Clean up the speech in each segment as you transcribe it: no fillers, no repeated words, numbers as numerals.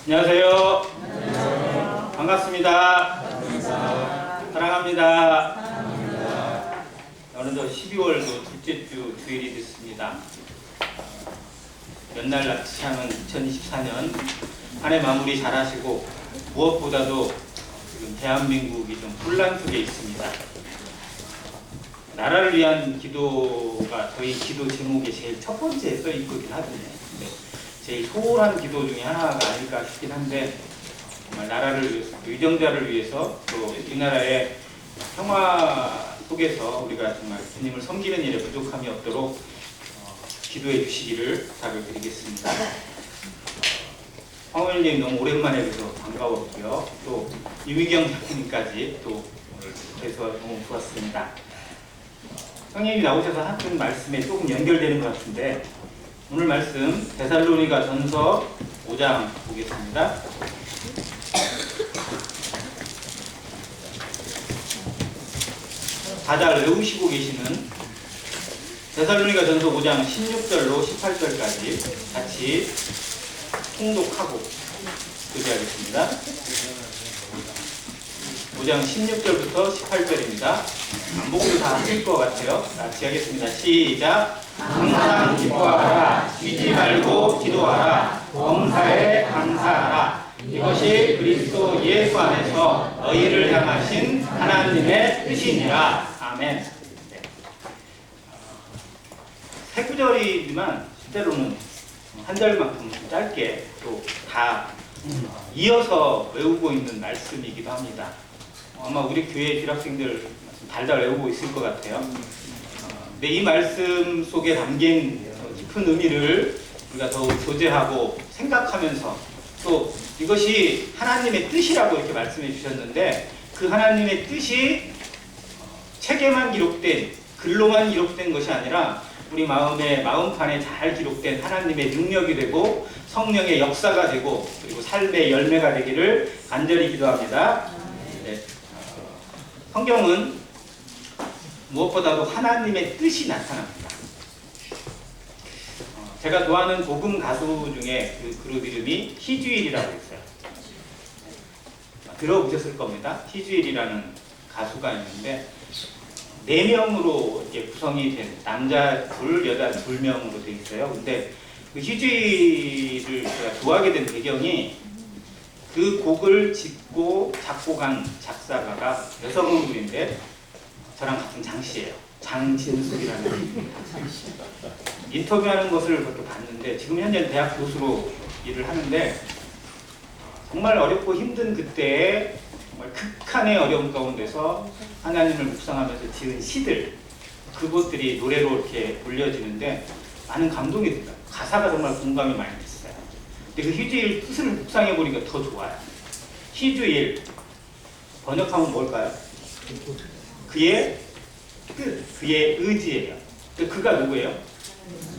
안녕하세요. 안녕하세요. 반갑습니다. 사랑합니다. 사랑합니다. 어느덧 12월도 둘째 주 주일이 됐습니다. 연날 납치하는 2024년 한 해 마무리 잘 하시고, 무엇보다도 지금 대한민국이 좀 혼란 속에 있습니다. 나라를 위한 기도가 저희 기도 제목에 제일 첫 번째에 써 있거든 하거든요. 제일 소홀한 기도 중에 하나가 아닐까 싶긴 한데, 정말 나라를 위해서, 유정자를 위해서, 또 이 나라의 평화 속에서 우리가 정말 주님을 섬기는 일에 부족함이 없도록 기도해 주시기를 부탁을 드리겠습니다. 황원일님 너무 오랜만에 뵈서 반가웠고요. 또 유미경 작가님까지 또 오늘 뵈서 너무 좋았습니다. 형님이 나오셔서 하신 말씀에 조금 연결되는 것 같은데, 오늘 말씀 데살로니가 전서 5장 보겠습니다. 다들 외우시고 계시는 데살로니가 전서 5장 16절로 18절까지 같이 통독하고 교제하겠습니다. 5장 16절부터 18절입니다. 안 보고도 다 하실 것 같아요. 같이 하겠습니다. 시작! 항상 기뻐하라. 쉬지 말고 기도하라. 범사에 감사하라. 이것이 그리스도 예수 안에서 너희를 향하신 하나님의 뜻이니라. 아멘. 네. 세 구절이지만 때로는 한 절만큼 짧게 또 다 이어서 외우고 있는 말씀이기도 합니다. 아마 우리 교회 주일학생들 달달 외우고 있을 것 같아요. 근데 이 말씀 속에 담긴 깊은 의미를 우리가 더욱 교제하고 생각하면서, 또 이것이 하나님의 뜻이라고 이렇게 말씀해 주셨는데, 그 하나님의 뜻이 책에만 기록된, 글로만 기록된 것이 아니라 우리 마음판에 잘 기록된 하나님의 능력이 되고 성령의 역사가 되고, 그리고 삶의 열매가 되기를 간절히 기도합니다. 네. 성경은 무엇보다도 하나님의 뜻이 나타납니다. 제가 좋아하는 복음 가수 중에 그 그룹 이름이 희주일이라고 있어요. 들어보셨을 겁니다. 희주일이라는 가수가 있는데 4명으로 이렇게 구성이 된, 남자 2, 여자 2명으로 되어 있어요. 근데 그 희주일을 제가 좋아하게 된 배경이, 그 곡을 짓고 작곡한 작사가가 여성분인데 저랑 같은 장씨예요. 장진숙이라는. 인터뷰하는 것을 그렇게 봤는데, 지금 현재 대학 교수로 일을 하는데, 정말 어렵고 힘든 그때에 정말 극한의 어려움 가운데서 하나님을 묵상하면서 지은 시들, 그것들이 노래로 이렇게 올려지는데 많은 감동이 듭니다. 가사가 정말 공감이 많이 됐어요. 근데 그 희주일 뜻을 묵상해 보니까 더 좋아요. 희주일 번역하면 뭘까요? 그의 뜻, 그의 의지예요. 그가 누구예요?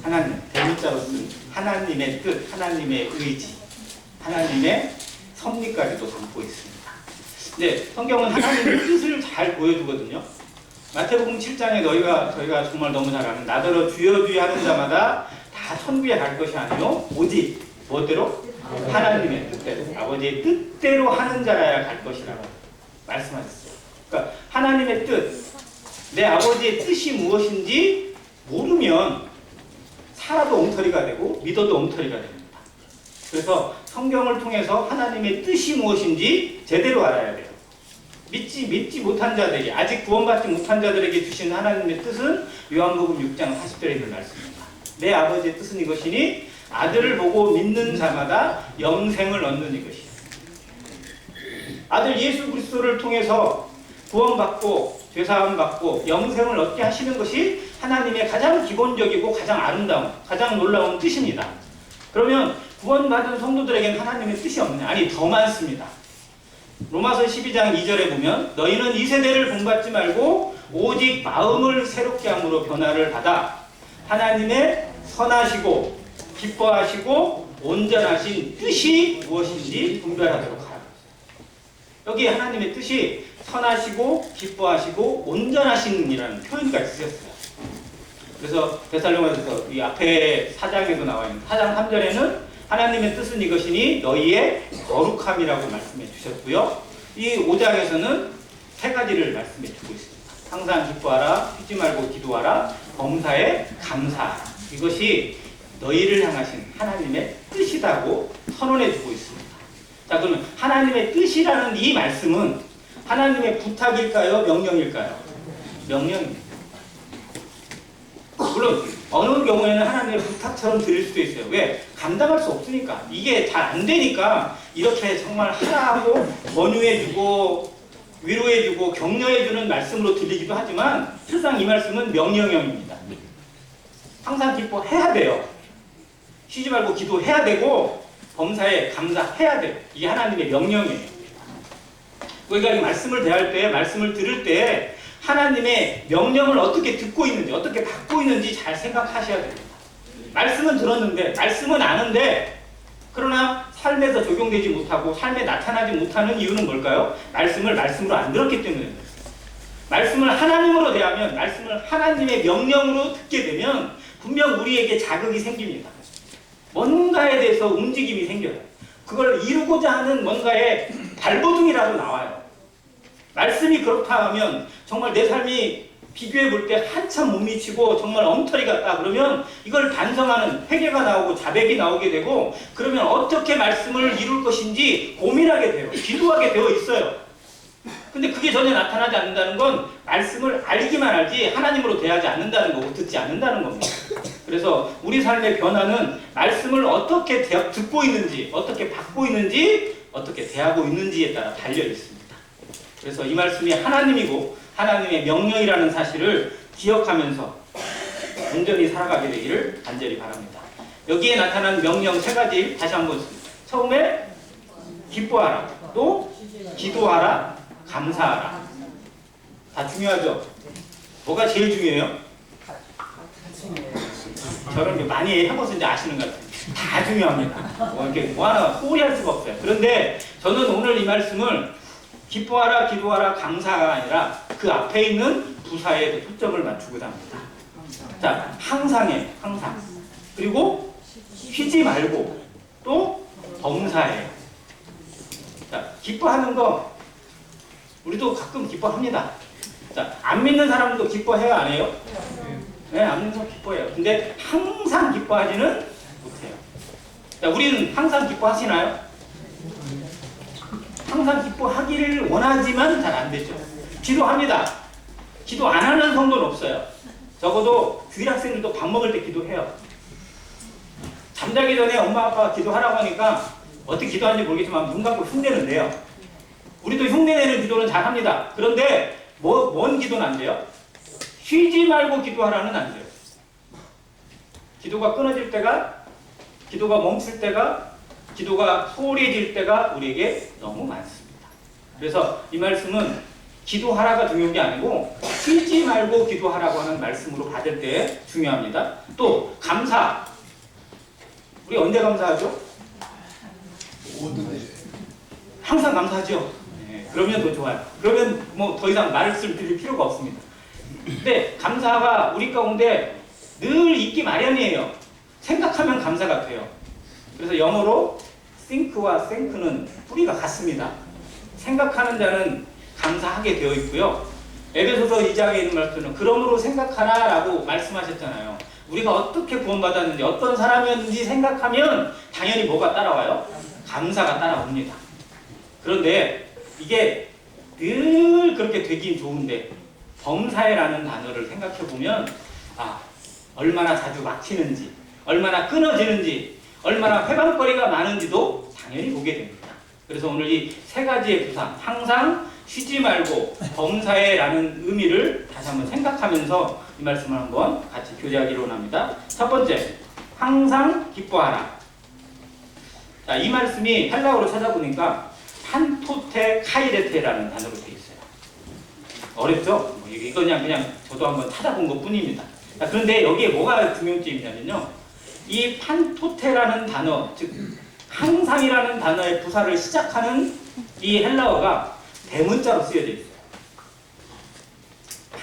하나님. 대문자로 쓴 하나님의 뜻, 하나님의 의지, 하나님의 섭리까지도 담고 있습니다. 네, 성경은 하나님의 뜻을 잘 보여주거든요. 마태복음 7장에 저희가 정말 너무 잘 아는, 나더러 주여 주여 하는 자마다 다 천국에 갈 것이 아니요 오직 뭐대로? 하나님의 뜻대로, 아버지의 뜻대로 하는 자라야 갈 것이라고 말씀하셨어요. 그러니까 하나님의 뜻, 내 아버지의 뜻이 무엇인지 모르면 살아도 엉터리가 되고 믿어도 엉터리가 됩니다. 그래서 성경을 통해서 하나님의 뜻이 무엇인지 제대로 알아야 돼요. 믿지 못한 자들에게, 아직 구원받지 못한 자들에게 주신 하나님의 뜻은 요한복음 6장 40절에 있는 말씀입니다. 내 아버지의 뜻은 이것이니 아들을 보고 믿는 자마다 영생을 얻는 이것이요. 아들 예수 그리스도를 통해서 구원받고 죄사함 받고 영생을 얻게 하시는 것이 하나님의 가장 기본적이고 가장 아름다운, 가장 놀라운 뜻입니다. 그러면 구원받은 성도들에게는 하나님의 뜻이 없느냐? 아니, 더 많습니다. 로마서 12장 2절에 보면, 너희는 이 세대를 본받지 말고 오직 마음을 새롭게 함으로 변화를 받아 하나님의 선하시고 기뻐하시고 온전하신 뜻이 무엇인지 분별하도록 하라. 여기 하나님의 뜻이 선하시고 기뻐하시고 온전하신이라는 표현까지 쓰셨어요. 그래서 데살로니가서 이 앞에 4장에도 나와 있는 4장 3절에는 하나님의 뜻은 이것이니 너희의 거룩함이라고 말씀해 주셨고요. 이 5장에서는 세 가지를 말씀해 주고 있습니다. 항상 기뻐하라, 쉬지 말고 기도하라, 범사에 감사하라. 이것이 너희를 향하신 하나님의 뜻이라고 선언해 주고 있습니다. 자, 그러면 하나님의 뜻이라는 이 말씀은 하나님의 부탁일까요? 명령일까요? 명령입니다. 물론 어느 경우에는 하나님의 부탁처럼 들릴 수도 있어요. 왜? 감당할 수 없으니까. 이게 잘 안 되니까 이렇게 정말 하라고 권유해주고 위로해주고 격려해주는 말씀으로 들리기도 하지만 실상 이 말씀은 명령형입니다. 항상 기뻐해야 돼요. 쉬지 말고 기도해야 되고 범사에 감사해야 돼요. 이게 하나님의 명령이에요. 우리가 이 말씀을 대할 때, 말씀을 들을 때 하나님의 명령을 어떻게 듣고 있는지, 어떻게 받고 있는지 잘 생각하셔야 됩니다. 말씀은 들었는데, 말씀은 아는데, 그러나 삶에서 적용되지 못하고 삶에 나타나지 못하는 이유는 뭘까요? 말씀을 말씀으로 안 들었기 때문입니다. 말씀을 하나님으로 대하면, 말씀을 하나님의 명령으로 듣게 되면 분명 우리에게 자극이 생깁니다. 뭔가에 대해서 움직임이 생겨요. 그걸 이루고자 하는 뭔가의 발버둥이라도 나와요. 말씀이 그렇다 하면 정말 내 삶이 비교해 볼 때 한참 못 미치고 정말 엉터리 같다 그러면 이걸 반성하는 회개가 나오고 자백이 나오게 되고 그러면 어떻게 말씀을 이룰 것인지 고민하게 돼요. 기도하게 되어 있어요. 근데 그게 전혀 나타나지 않는다는 건 말씀을 알기만 알지 하나님으로 대하지 않는다는 거고 듣지 않는다는 겁니다. 그래서 우리 삶의 변화는 말씀을 어떻게 듣고 있는지, 어떻게 받고 있는지, 어떻게 대하고 있는지에 따라 달려 있습니다. 그래서 이 말씀이 하나님이고 하나님의 명령이라는 사실을 기억하면서 온전히 살아가게 되기를 간절히 바랍니다. 여기에 나타난 명령 세 가지 다시 한번 처음에 기뻐하라, 또 기도하라, 감사하라. 다 중요하죠? 뭐가 제일 중요해요? 저런 게 많이 해봐서 이제 아시는 것 같아요. 다 중요합니다. 이렇게 뭐 하나 소홀히 할 수가 없어요. 그런데 저는 오늘 이 말씀을 기뻐하라, 기도하라, 감사가 아니라 그 앞에 있는 부사에 초점을 맞추고자 합니다. 자, 항상에, 항상. 그리고 쉬지 말고 또 범사에. 자, 기뻐하는 거 우리도 가끔 기뻐합니다. 자, 안 믿는 사람도 기뻐해요, 안 해요? 네, 안 믿는 사람 기뻐해요. 근데 항상 기뻐하지는 못해요. 자, 우리는 항상 기뻐하시나요? 항상 기뻐하기를 원하지만 잘 안 되죠. 기도합니다. 기도 안 하는 성도는 없어요. 적어도 주일 학생들도 밥 먹을 때 기도해요. 잠자기 전에 엄마 아빠가 기도하라고 하니까 어떻게 기도하는지 모르겠지만 눈 감고 흉내는 내요. 우리도 흉내내는 기도는 잘 합니다. 그런데 뭔 기도는 안 돼요? 쉬지 말고 기도하라는 안 돼요. 기도가 끊어질 때가, 기도가 멈출 때가, 기도가 소홀해질 때가 우리에게 너무 많습니다. 그래서 이 말씀은 기도하라가 중요한 게 아니고 쉬지 말고 기도하라고 하는 말씀으로 받을 때 중요합니다. 또 감사. 우리 언제 감사하죠? 항상 감사하죠. 네, 그러면 더 좋아요. 그러면 뭐 더 이상 말씀을 드릴 필요가 없습니다. 근데 감사가 우리 가운데 늘 있기 마련이에요. 생각하면 감사가 돼요. 그래서 영어로 think와 thank는 뿌리가 같습니다. 생각하는 자는 감사하게 되어 있고요. 에베소서 2장에 있는 말씀은 그러므로 생각하라 라고 말씀하셨잖아요. 우리가 어떻게 구원받았는지 어떤 사람이었는지 생각하면 당연히 뭐가 따라와요? 감사가 따라옵니다. 그런데 이게 늘 그렇게 되긴 좋은데 범사에라는 단어를 생각해 보면 얼마나 자주 막히는지, 얼마나 끊어지는지, 얼마나 회방거리가 많은지도 당연히 보게 됩니다. 그래서 오늘 이 세 가지의 부상, 항상 쉬지 말고 범사에라는 의미를 다시 한번 생각하면서 이 말씀을 한번 같이 교제하기로 합니다. 첫 번째, 항상 기뻐하라. 자, 이 말씀이 헬라어로 찾아보니까 판토테 카이레테라는 단어로 되어 있어요. 어렵죠? 이거 그냥 저도 한번 찾아본 것 뿐입니다. 자, 그런데 여기에 뭐가 중요점이냐면요. 이 판토테라는 단어, 즉 항상이라는 단어의 부사를 시작하는 이 헬라어가 대문자로 쓰여져 있어요.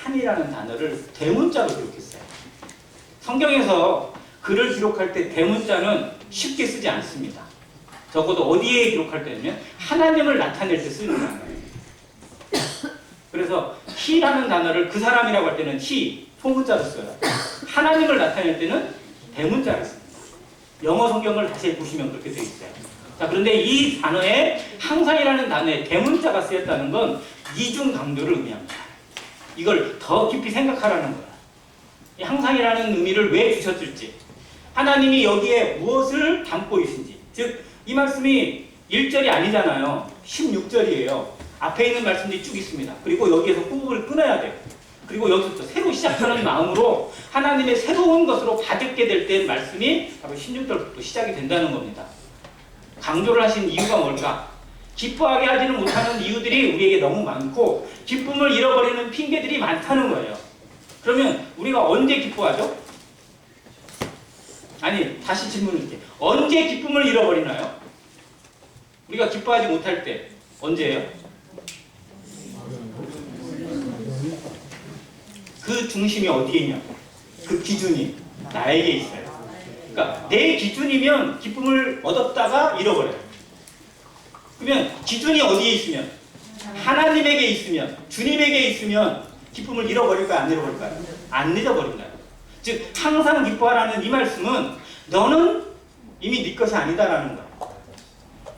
판이라는 단어를 대문자로 기록했어요. 성경에서 글을 기록할 때 대문자는 쉽게 쓰지 않습니다. 적어도 어디에 기록할 때냐면 하나님을 나타낼 때 쓰는 단어예요. 그래서 히라는 단어를 그 사람이라고 할 때는 히, 소문자로 써요. 하나님을 나타낼 때는 대문자를 씁니다. 영어 성경을 다시 보시면 그렇게 되어 있어요. 자, 그런데 이 단어에 항상이라는 단어에 대문자가 쓰였다는 건 이중 강조를 의미합니다. 이걸 더 깊이 생각하라는 거야. 이 항상이라는 의미를 왜 주셨을지, 하나님이 여기에 무엇을 담고 있는지, 즉 이 말씀이 1절이 아니잖아요. 16절이에요. 앞에 있는 말씀들이 쭉 있습니다. 그리고 여기에서 호흡을 끊어야 돼요. 그리고 여기서부터 새로 시작하는 마음으로 하나님의 새로운 것으로 받게 될 때 말씀이 바로 16절부터 시작이 된다는 겁니다. 강조를 하신 이유가 뭘까? 기뻐하게 하지는 못하는 이유들이 우리에게 너무 많고 기쁨을 잃어버리는 핑계들이 많다는 거예요. 그러면 우리가 언제 기뻐하죠? 아니, 다시 질문을할게요. 언제 기쁨을 잃어버리나요? 우리가 기뻐하지 못할 때 언제예요? 그 중심이 어디에 있냐? 그 기준이 나에게 있어요. 그러니까 내 기준이면 기쁨을 얻었다가 잃어버려요. 그러면 기준이 어디에 있으면? 하나님에게 있으면, 주님에게 있으면 기쁨을 잃어버릴까요? 안 잃어버릴까요? 안 잃어버린다요. 즉 항상 기뻐하라는 이 말씀은 너는 이미 네 것이 아니다라는 거예요.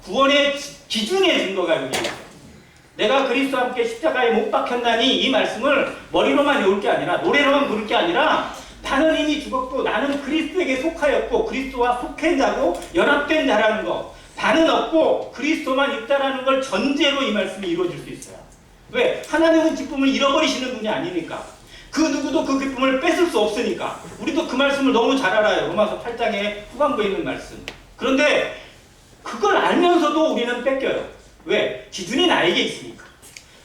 구원의 기준의 증거가 여기 있어요. 내가 그리스도와 함께 십자가에 못 박혔나니 이 말씀을 머리로만 외울 게 아니라 노래로만 부를 게 아니라 나는 이미 죽었고 나는 그리스도에게 속하였고 그리스도와 속한 자고 연합된 자라는 거, 나는 없고 그리스도만 있다라는 걸 전제로 이 말씀이 이루어질 수 있어요. 왜? 하나님은 기쁨을 잃어버리시는 분이 아니니까. 그 누구도 그 기쁨을 뺏을 수 없으니까. 우리도 그 말씀을 너무 잘 알아요. 로마서 8장에 후반부에 있는 말씀. 그런데 그걸 알면서도 우리는 뺏겨요. 왜? 기준이 나에게 있으니까.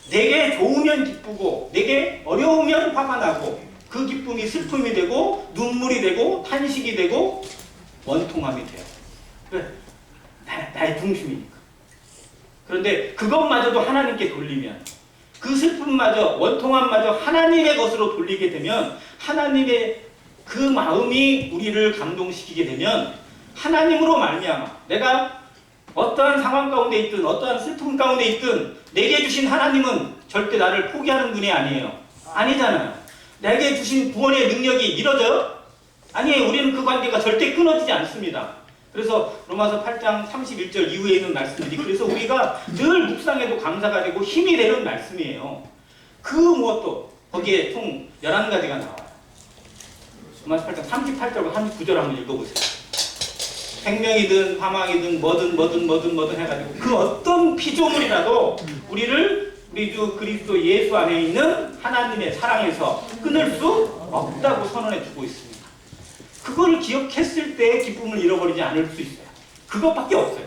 내게 좋으면 기쁘고 내게 어려우면 화가 나고 그 기쁨이 슬픔이 되고 눈물이 되고 탄식이 되고 원통함이 돼요. 왜? 나의 중심이니까. 그런데 그것마저도 하나님께 돌리면, 그 슬픔마저 원통함마저 하나님의 것으로 돌리게 되면, 하나님의 그 마음이 우리를 감동시키게 되면 하나님으로 말미암아 내가 어떠한 상황 가운데 있든 어떠한 슬픔 가운데 있든 내게 주신 하나님은 절대 나를 포기하는 분이 아니에요. 아니잖아요. 내게 주신 구원의 능력이 이뤄져요? 아니에요. 우리는 그 관계가 절대 끊어지지 않습니다. 그래서 로마서 8장 31절 이후에 있는 말씀들이, 그래서 우리가 늘 묵상해도 감사가 되고 힘이 되는 말씀이에요. 그 무엇도 거기에 총 11가지가 나와요. 로마서 8장 38절과 39절 한번 읽어보세요. 생명이든 화망이든 뭐든 해가지고 그 어떤 피조물이라도 우리를 우리 주 그리스도 예수 안에 있는 하나님의 사랑에서 끊을 수 없다고 선언해 주고 있습니다. 그거를 기억했을 때 기쁨을 잃어버리지 않을 수 있어요. 그것밖에 없어요.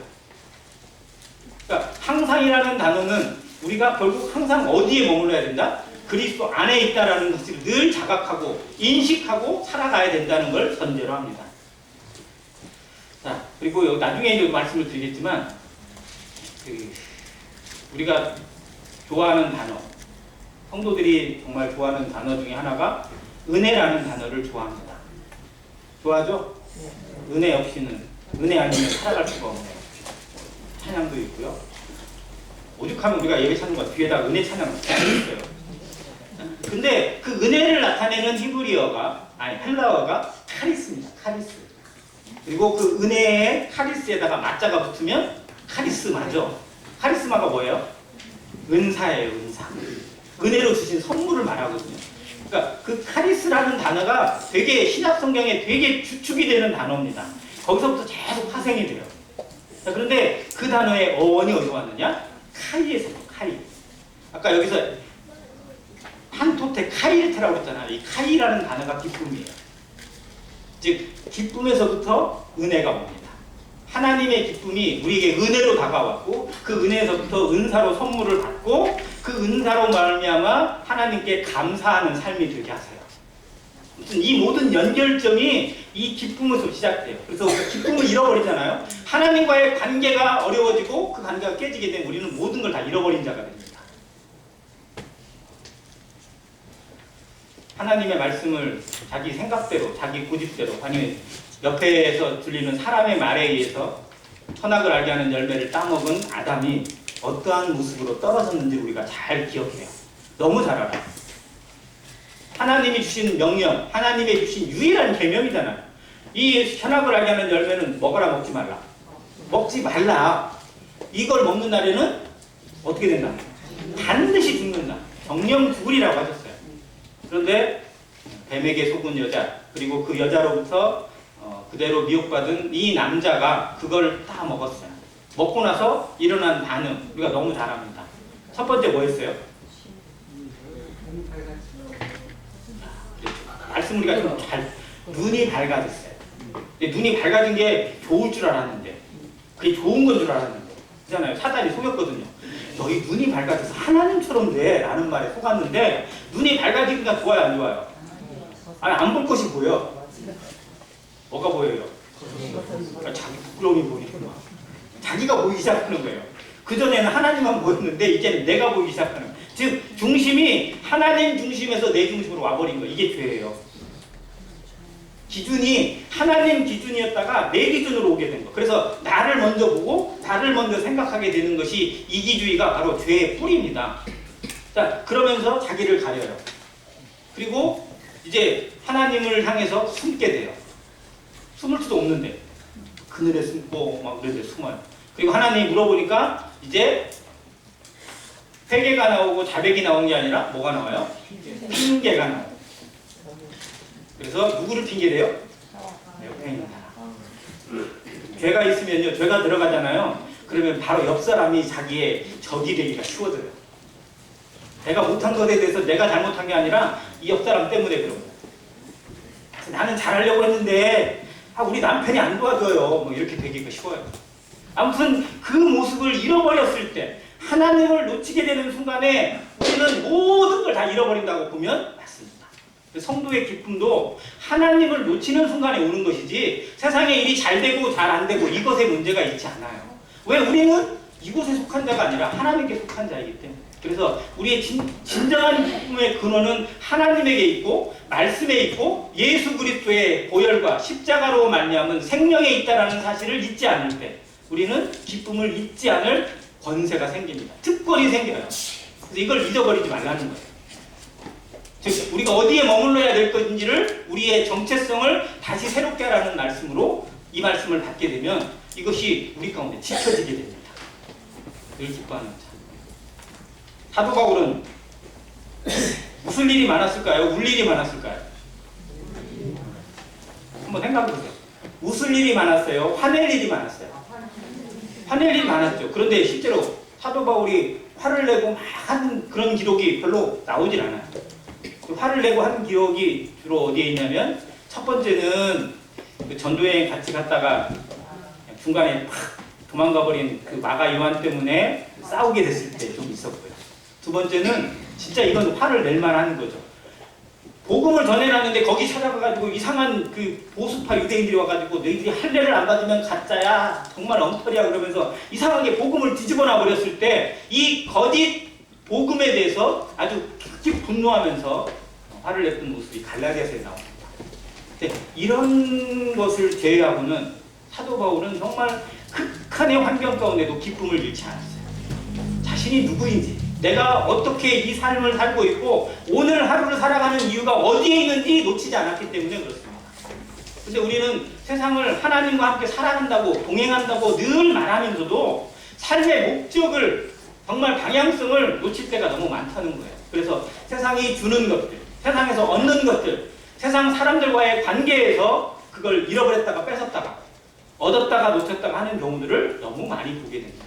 그러니까 항상이라는 단어는 우리가 결국 항상 어디에 머물러야 된다? 그리스도 안에 있다라는 것을 늘 자각하고 인식하고 살아가야 된다는 걸 전제로 합니다. 자, 그리고 나중에 이제 말씀을 드리겠지만, 우리가 좋아하는 단어, 성도들이 정말 좋아하는 단어 중에 하나가 은혜라는 단어를 좋아합니다. 좋아하죠? 은혜 없이는, 은혜 아니면 살아갈 수가 없네요. 찬양도 있고요. 오죽하면 우리가 예배 찬양 거 뒤에다 은혜 찬양 있어요. 근데 그 은혜를 나타내는 헬라어가 카리스입니다. 카리스. 그리고 그 은혜의 카리스에다가 맞자가 붙으면 카리스마죠. 카리스마가 뭐예요? 은사예요, 은사. 은혜로 주신 선물을 말하거든요. 그러니까 그 카리스라는 단어가 되게 신약 성경에 되게 주축이 되는 단어입니다. 거기서부터 계속 파생이 돼요. 자, 그런데 그 단어의 어원이 어디서 왔느냐? 카이에서, 카이. 아까 여기서 판토테 카이르테라고 했잖아요. 이 카이라는 단어가 기쁨이에요. 즉 기쁨에서부터 은혜가 옵니다. 하나님의 기쁨이 우리에게 은혜로 다가왔고 그 은혜에서부터 은사로 선물을 받고 그 은사로 말미암아 하나님께 감사하는 삶이 되게 하세요. 아무튼 이 모든 연결점이 이 기쁨에서 시작돼요. 그래서 우리가 기쁨을 잃어버리잖아요. 하나님과의 관계가 어려워지고 그 관계가 깨지게 되면 우리는 모든 걸 다 잃어버린 자가 됩니다. 하나님의 말씀을 자기 생각대로, 자기 고집대로, 아니면 옆에서 들리는 사람의 말에 의해서 선악을 알게 하는 열매를 따먹은 아담이 어떠한 모습으로 떨어졌는지 우리가 잘 기억해요. 너무 잘 알아요. 하나님이 주신 명령, 하나님이 주신 유일한 계명이잖아요. 이 선악을 알게 하는 열매는 먹어라, 먹지 말라. 먹지 말라. 이걸 먹는 날에는 어떻게 된다? 반드시 죽는다. 정령 죽으리라고 하셨어요. 그런데 뱀에게 속은 여자, 그리고 그 여자로부터 그대로 미혹받은 이 남자가 그걸 다 먹었어요. 먹고 나서 일어난 반응, 우리가 너무 잘 압니다. 첫 번째 뭐였어요? 말씀 우리가 좀 잘, 눈이 밝아졌어요. 근데 눈이 밝아진 게 좋을 줄 알았는데, 그게 좋은 건 줄 알았는데, 그잖아요. 사단이 속였거든요. 너희 눈이 밝아져서 하나님처럼 돼 라는 말에 속았는데, 눈이 밝아지니까 좋아요, 안 좋아요? 아니, 안 볼 것이 보여. 뭐가 보여요? 자기 부끄러움이 보이는 거야. 자기가 보이기 시작하는 거예요. 그전에는 하나님만 보였는데 이제는 내가 보이기 시작하는 거예요. 즉 중심이 하나님 중심에서 내 중심으로 와버린 거예요. 이게 죄예요. 기준이 하나님 기준이었다가 내 기준으로 오게 된 거. 그래서 나를 먼저 보고 나를 먼저 생각하게 되는 것이 이기주의가 바로 죄의 뿌리입니다. 자, 그러면서 자기를 가려요. 그리고 이제 하나님을 향해서 숨게 돼요. 숨을 수도 없는데 그늘에 숨고 막 그런데 숨어요. 그리고 하나님이 물어보니까 이제 회개가 나오고 자백이 나온 게 아니라 뭐가 나와요? 핑계가 나와요. 그래서 누구를 핑계대요? 옆에 있는 사람. 죄가 있으면요, 죄가 들어가잖아요. 그러면 바로 옆 사람이 자기의 적이 되기가 쉬워져요. 내가 못한 것에 대해서 내가 잘못한 게 아니라 이 옆 사람 때문에 그런 거예요. 나는 잘하려고 했는데 우리 남편이 안 도와줘요. 뭐 이렇게 되기가 쉬워요. 아무튼 그 모습을 잃어버렸을 때, 하나님을 놓치게 되는 순간에 우리는 모든 걸 다 잃어버린다고 보면 맞습니다. 성도의 기쁨도 하나님을 놓치는 순간에 오는 것이지 세상의 일이 잘 되고 잘 안 되고 이것에 문제가 있지 않아요. 왜? 우리는 이곳에 속한 자가 아니라 하나님께 속한 자이기 때문에. 그래서 우리의 진정한 기쁨의 근원은 하나님에게 있고 말씀에 있고 예수 그리스도의 보혈과 십자가로 말미암은 생명에 있다라는 사실을 잊지 않을 때 우리는 기쁨을 잊지 않을 권세가 생깁니다. 특권이 생겨요. 그래서 이걸 잊어버리지 말라는 거예요. 즉 우리가 어디에 머물러야 될 것인지를 우리의 정체성을 다시 새롭게 하라는 말씀으로 이 말씀을 받게 되면 이것이 우리 가운데 지켜지게 됩니다. 늘 기뻐하는 자. 사도 바울은 무슨 일이 많았을까요? 울 일이 많았을까요? 한번 생각해 보세요. 웃을 일이 많았어요? 화낼 일이 많았어요? 화낼 일이 많았죠. 그런데 실제로 사도 바울이 화를 내고 막 하는 그런 기록이 별로 나오질 않아요. 화를 내고 하는 기록이 주로 어디에 있냐면, 첫 번째는 그 전도여행 같이 갔다가 중간에 팍 도망가 버린 그 마가 요한 때문에 싸우게 됐을 때 좀 있었고요. 두 번째는 진짜 이건 화를 낼 만한 거죠. 복음을 전해놨는데 거기 찾아가가지고 이상한 그 보수파 유대인들이 와가지고 너희들이 할례를 안 받으면 가짜야, 정말 엉터리야 그러면서 이상하게 복음을 뒤집어놔 버렸을 때 이 거짓 복음에 대해서 아주 특히 분노하면서 화를 냈던 모습이 갈라디아서에 나옵니다. 근데 이런 것을 제외하고는 사도 바울은 정말 극한의 환경 가운데도 기쁨을 잃지 않았어요. 자신이 누구인지, 내가 어떻게 이 삶을 살고 있고 오늘 하루를 살아가는 이유가 어디에 있는지 놓치지 않았기 때문에 그렇습니다. 근데 우리는 세상을 하나님과 함께 살아간다고, 동행한다고 늘 말하면서도 삶의 목적을, 정말 방향성을 놓칠 때가 너무 많다는 거예요. 그래서 세상이 주는 것들, 세상에서 얻는 것들, 세상 사람들과의 관계에서 그걸 잃어버렸다가 뺏었다가 얻었다가 놓쳤다가 하는 경우들을 너무 많이 보게 됩니다.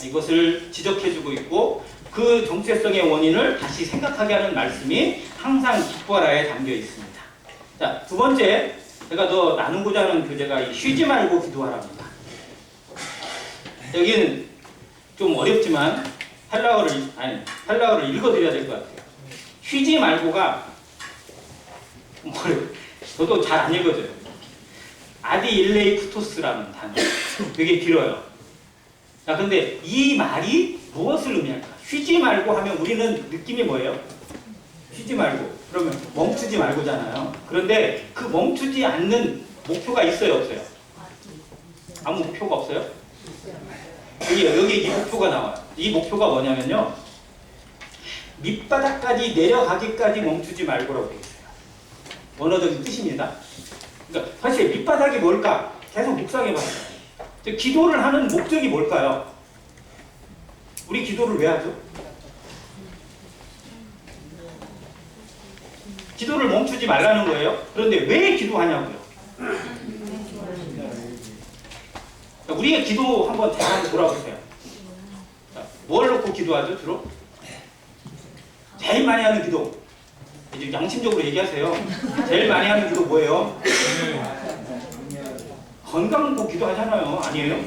이것을 지적해주고 있고 그 정체성의 원인을 다시 생각하게 하는 말씀이 항상 기뻐하라에 담겨 있습니다. 자, 두 번째 제가 더 나누고자 하는 교재가 이 쉬지 말고 기도하라입니다. 여기는 좀 어렵지만 헬라어를 읽어드려야 될 것 같아요. 쉬지 말고가 저도 잘 안 읽어져요. 아디일레이쿠토스라는 단어. 되게 길어요. 자, 근데 이 말이 무엇을 의미할까? 쉬지 말고 하면 우리는 느낌이 뭐예요? 쉬지 말고. 그러면 멈추지 말고잖아요. 그런데 그 멈추지 않는 목표가 있어요, 없어요? 아무 목표가 없어요? 여기 이 목표가 나와요. 이 목표가 뭐냐면요, 밑바닥까지 내려가기까지 멈추지 말고라고 되어 있어요. 원어적인 뜻입니다. 그러니까 사실 밑바닥이 뭘까? 계속 묵상해봤어요. 기도를 하는 목적이 뭘까요? 우리 기도를 왜 하죠? 기도를 멈추지 말라는 거예요. 그런데 왜 기도하냐고요? 우리의 기도 한번 대강 돌아보세요. 뭘 놓고 기도하죠, 주로? 제일 많이 하는 기도. 이제 양심적으로 얘기하세요. 제일 많이 하는 기도 뭐예요? 건강 놓고 기도하잖아요. 아니에요?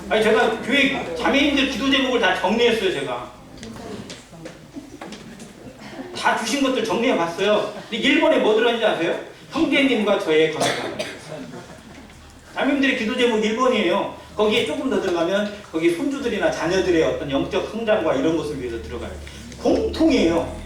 아니, 제가 교회 자매님들 기도 제목을 다 정리했어요, 제가. 다 주신 것들 정리해 봤어요. 근데 1번에 뭐 들어있는지 아세요? 형제님과 저의 건강. 자매님들의 기도 제목 1번이에요. 거기에 조금 더 들어가면 거기 손주들이나 자녀들의 어떤 영적 성장과 이런 것을 위해서 들어가요. 공통이에요.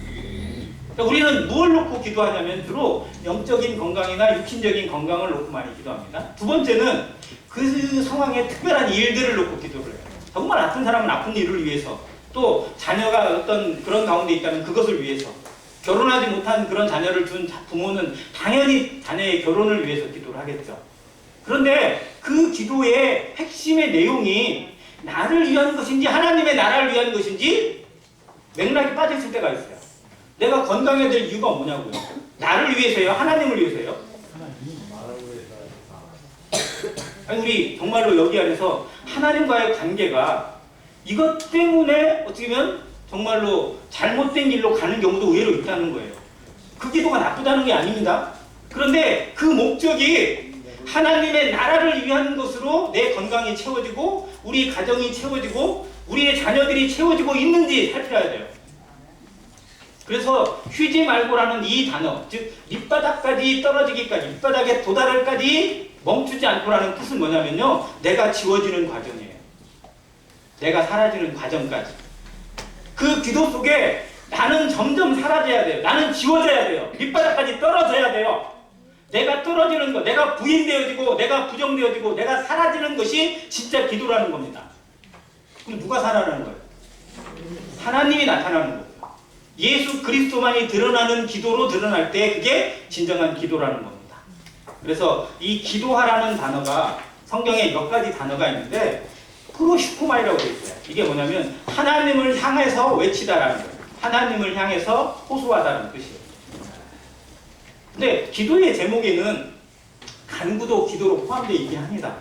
그러니까 우리는 뭘 놓고 기도하냐면 주로 영적인 건강이나 육신적인 건강을 놓고 많이 기도합니다. 두 번째는 그 상황에 특별한 일들을 놓고 기도를 해요. 정말 아픈 사람은 아픈 일을 위해서, 또 자녀가 어떤 그런 가운데 있다면 그것을 위해서, 결혼하지 못한 그런 자녀를 둔 부모는 당연히 자녀의 결혼을 위해서 기도를 하겠죠. 그런데 그 기도의 핵심의 내용이 나를 위한 것인지 하나님의 나라를 위한 것인지 맥락이 빠져있을 때가 있어요. 내가 건강해야 될 이유가 뭐냐고요? 나를 위해서요? 하나님을 위해서요? 아니, 우리 정말로 여기 안에서 하나님과의 관계가 이것 때문에 어떻게 보면 정말로 잘못된 길로 가는 경우도 의외로 있다는 거예요. 그 기도가 나쁘다는 게 아닙니다. 그런데 그 목적이 하나님의 나라를 위한 것으로 내 건강이 채워지고 우리 가정이 채워지고 우리의 자녀들이 채워지고 있는지 살펴야 돼요. 그래서 쉬지 말고라는 이 단어, 즉 밑바닥까지 떨어지기까지, 밑바닥에 도달을까지 멈추지 않고라는 뜻은 뭐냐면요, 내가 지워지는 과정이에요. 내가 사라지는 과정까지. 그 기도 속에 나는 점점 사라져야 돼요. 나는 지워져야 돼요. 밑바닥까지 떨어져야 돼요. 내가 떨어지는 것, 내가 부인되어지고 내가 부정되어지고 내가 사라지는 것이 진짜 기도라는 겁니다. 그럼 누가 살아나는 거예요? 하나님이 나타나는 거예요. 예수 그리스도만이 드러나는 기도로 드러날 때 그게 진정한 기도라는 겁니다. 그래서 이 기도하라는 단어가 성경에 몇 가지 단어가 있는데 프로슈코마이라고 되어 있어요. 이게 뭐냐면 하나님을 향해서 외치다라는 거예요. 하나님을 향해서 호소하다는 뜻이에요. 근데 기도의 제목에는 간구도 기도로 포함되어 있긴 합니다.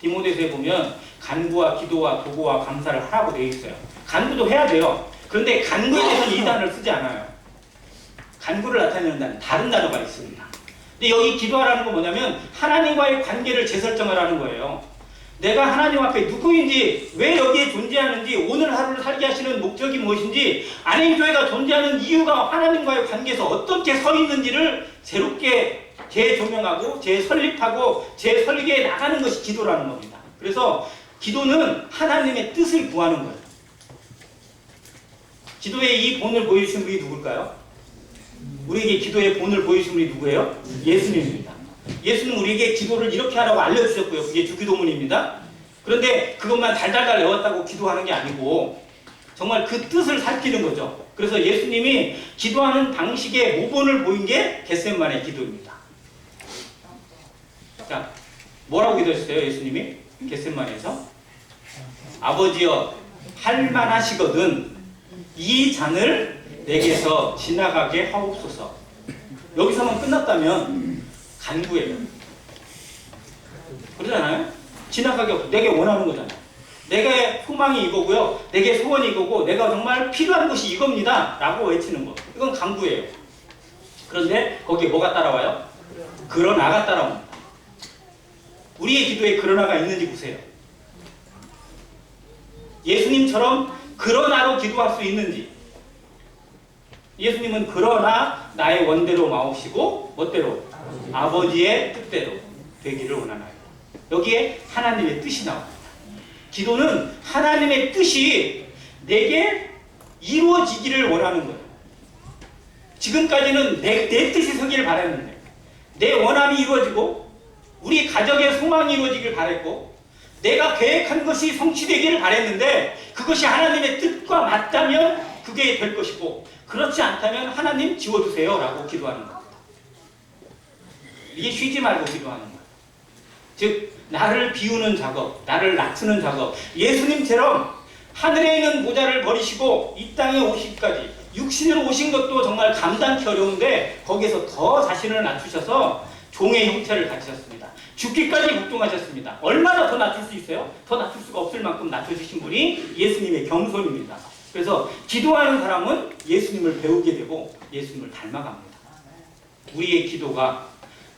디모데서에 보면 간구와 기도와 도구와 감사를 하라고 되어 있어요. 간구도 해야 돼요. 그런데 간구에 대해서는 이 단어를 쓰지 않아요. 간구를 나타내는 단어, 다른 단어가 있습니다. 근데 여기 기도하라는 건 뭐냐면 하나님과의 관계를 재설정하라는 거예요. 내가 하나님 앞에 누구인지, 왜 여기에 존재하는지, 오늘 하루를 살게 하시는 목적이 무엇인지, 안행교회가 존재하는 이유가 하나님과의 관계에서 어떻게 서 있는지를 새롭게 재조명하고 재설립하고 재설계해 나가는 것이 기도라는 겁니다. 그래서 기도는 하나님의 뜻을 구하는 거예요. 기도의 이 본을 보여주신 분이 누굴까요? 우리에게 기도의 본을 보여주신 분이 누구예요? 예수님입니다. 예수는 우리에게 기도를 이렇게 하라고 알려주셨고요. 그게 주기도문입니다. 그런데 그것만 달달달 외웠다고 기도하는 게 아니고 정말 그 뜻을 살피는 거죠. 그래서 예수님이 기도하는 방식의 모본을 보인 게 겟세마네 기도입니다. 자, 뭐라고 기도했어요, 예수님이? 겟세마네에서? 아버지여, 할만하시거든 이 잔을 내게서 지나가게 하옵소서. 여기서만 끝났다면 간구예요. 그러잖아요? 지나가게 없어. 내게 원하는 거잖아요. 내게 소망이 이거고요. 내게 소원이 이거고 내가 정말 필요한 것이 이겁니다. 라고 외치는 거. 이건 간구예요. 그런데 거기에 뭐가 따라와요? 그러나가 따라옵니다. 우리의 기도에 그러나가 있는지 보세요. 예수님처럼 그러나로 기도할 수 있는지. 예수님은 그러나 나의 원대로 마옵시고 멋대로 아버지의 뜻대로 되기를 원하나요. 여기에 하나님의 뜻이 나옵니다. 기도는 하나님의 뜻이 내게 이루어지기를 원하는 거예요. 지금까지는 내 뜻이 서기를 바랐는데 내 원함이 이루어지고 우리 가정의 소망이 이루어지길 바랬고 내가 계획한 것이 성취되기를 바랬는데 그것이 하나님의 뜻과 맞다면 그게 될 것이고 그렇지 않다면 하나님 지워주세요 라고 기도하는 겁니다. 이게 쉬지 말고 기도하는 거예요. 즉 나를 비우는 작업, 나를 낮추는 작업, 예수님처럼 하늘에 있는 보좌를 버리시고 이 땅에 오시기까지 육신으로 오신 것도 정말 감당하기 어려운데 거기에서 더 자신을 낮추셔서 종의 형체를 가지셨습니다. 죽기까지 복종하셨습니다. 얼마나 더 낮출 수 있어요? 더 낮출 수가 없을 만큼 낮춰주신 분이 예수님의 겸손입니다. 그래서 기도하는 사람은 예수님을 배우게 되고 예수님을 닮아갑니다. 우리의 기도가